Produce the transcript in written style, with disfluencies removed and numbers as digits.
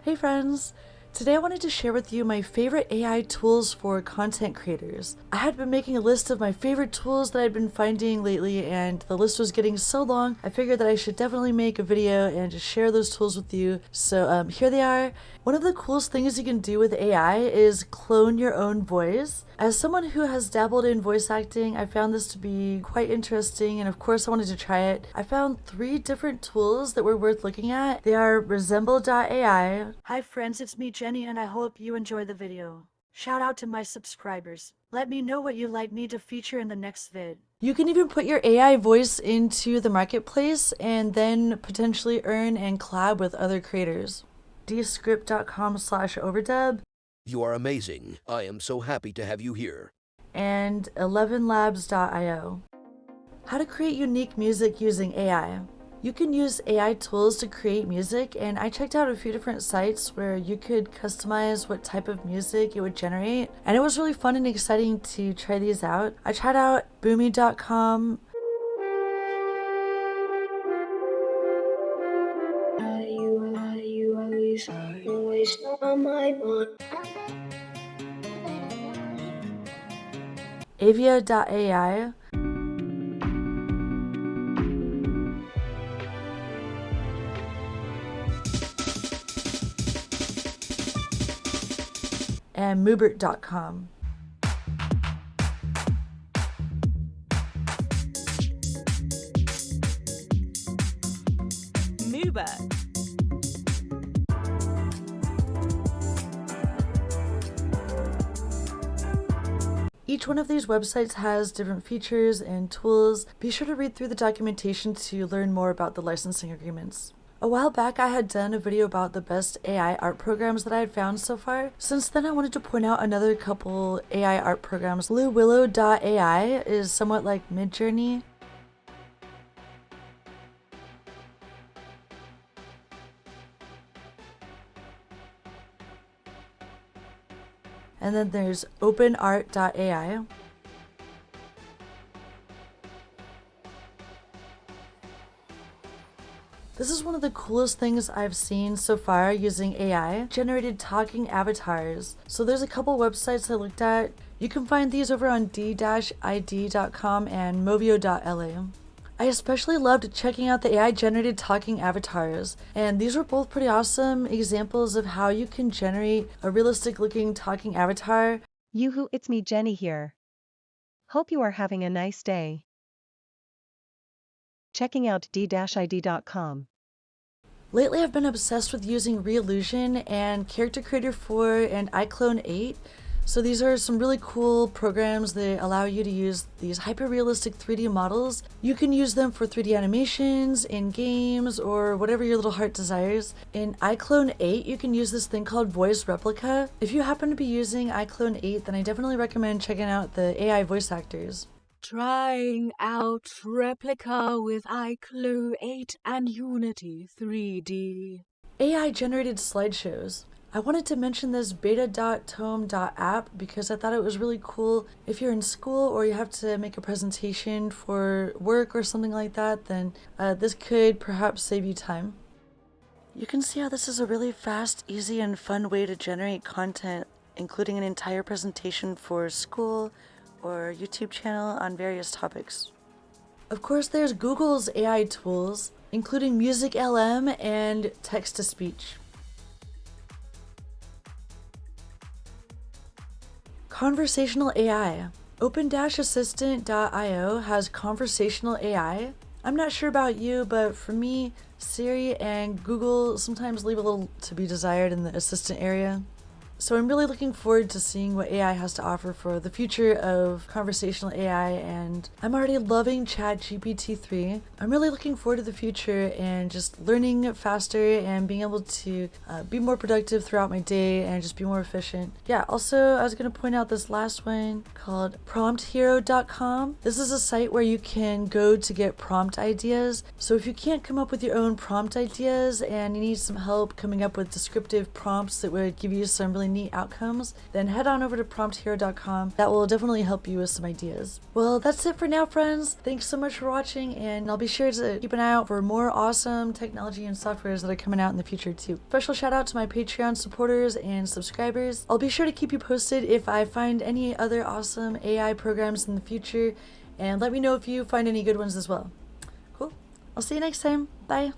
Hey friends! Today I wanted to share with you my favorite AI tools for content creators. I had been making a list of my favorite tools that I'd been finding lately, and the list was getting so long, I figured that I should definitely make a video and just share those tools with you. So here they are. One of the coolest things you can do with AI is clone your own voice. As someone who has dabbled in voice acting, I found this to be quite interesting, and of course I wanted to try it. I found 3 different tools that were worth looking at. They are Resemble.ai. Hi friends, it's me Jenny, and I hope you enjoy the video. Shout out to my subscribers. Let me know what you'd like me to feature in the next vid. You can even put your AI voice into the marketplace and then potentially earn and collab with other creators. Descript.com/overdub. You are amazing. I am so happy to have you here. And 11labs.io. How to create unique music using AI. You can use AI tools to create music, and I checked out a few different sites where you could customize what type of music it would generate, and it was really fun and exciting to try these out. I tried out Boomy.com. Always on my mind. Avia.ai. And Moobert.com. Moobert. Each one of these websites has different features and tools. Be sure to read through the documentation to learn more about the licensing agreements. A while back I had done a video about the best AI art programs that I had found so far. Since then I wanted to point out another couple AI art programs. Bluewillow.ai is somewhat like Midjourney. And then there's OpenArt.ai. This is one of the coolest things I've seen so far using AI, generated talking avatars. So there's a couple websites I looked at. You can find these over on d-id.com and movio.la. I especially loved checking out the AI generated talking avatars, and these were both pretty awesome examples of how you can generate a realistic looking talking avatar. Yoo-hoo, it's me Jenny here. Hope you are having a nice day. Checking out d-id.com. Lately I've been obsessed with using Reallusion and Character Creator 4 and iClone 8. So these are some really cool programs that allow you to use these hyper-realistic 3D models. You can use them for 3D animations, in games, or whatever your little heart desires. In iClone 8, you can use this thing called Voice Replica. If you happen to be using iClone 8, then I definitely recommend checking out the AI voice actors. Trying out Replica with iClone 8 and Unity 3D. AI generated slideshows. I wanted to mention this beta.tome.app because I thought it was really cool. If you're in school or you have to make a presentation for work or something like that, then this could perhaps save you time. You can see how this is a really fast, easy, and fun way to generate content, including an entire presentation for school or YouTube channel on various topics. Of course, there's Google's AI tools, including Music LM and text-to-speech. Conversational AI. Open-assistant.io has conversational AI. I'm not sure about you, but for me, Siri and Google sometimes leave a little to be desired in the assistant area. So I'm really looking forward to seeing what AI has to offer for the future of conversational AI, and I'm already loving ChatGPT 3. I'm really looking forward to the future and just learning faster and being able to be more productive throughout my day and just be more efficient. Yeah, also I was going to point out this last one called PromptHero.com. This is a site where you can go to get prompt ideas. So if you can't come up with your own prompt ideas and you need some help coming up with descriptive prompts that would give you some really really neat outcomes, then head on over to prompthero.com. That will definitely help you with some ideas. Well, that's it for now, friends. Thanks so much for watching, and I'll be sure to keep an eye out for more awesome technology and softwares that are coming out in the future too. Special shout out to my Patreon supporters and subscribers. I'll be sure to keep you posted if I find any other awesome AI programs in the future, and let me know if you find any good ones as well. Cool. I'll see you next time. Bye.